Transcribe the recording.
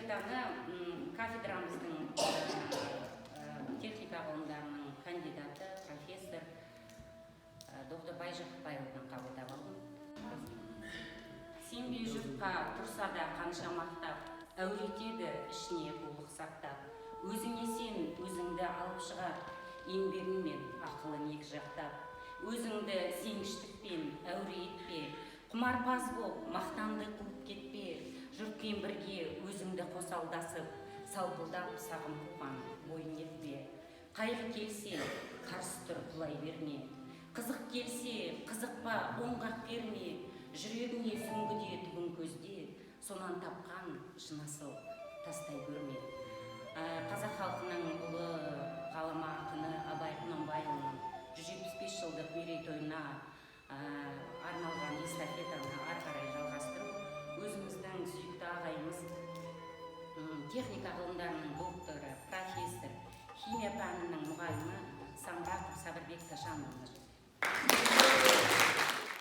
эстафетаны кафедрамыздың техника ғылымдарының кандидаты, профессор доктор Байжақпаевадан қабылдап алдым. Сенбей жұртқа тұрса да қанша мақтап, әуретеді ішіне булық сақтап. Өзіңе сен өзіңді алып шығар, еңбегіңмен ақылын екі жақтап. Өзіңді сенгіштікпен әуре етпе, құмарпаз боп мақтанды қуып кетпе. Жұртпен бірге өзіңді қосалдасып, салпылдап сағым қуған бойын етпе. Қайғы келсе, қарсы тұр құлай берме. Қызық келсе, қызықпа оңғақ берме. Жүрегіне сүңгіде түбін көзде, сонан тапқан шын асыл тастай көрме. Қазақ халқының ұлы ғалама ақыны Абай Құнанбайұлының 175 жылдық мерейтойына арналған эстафетаны ары қарай жалғастыру, өзіміздің сүйікті ағайымыз техника ғылымдарының докторы, профессор, химия пәнінің мұғалімі Самғақов Сабырбек Ташанұлы.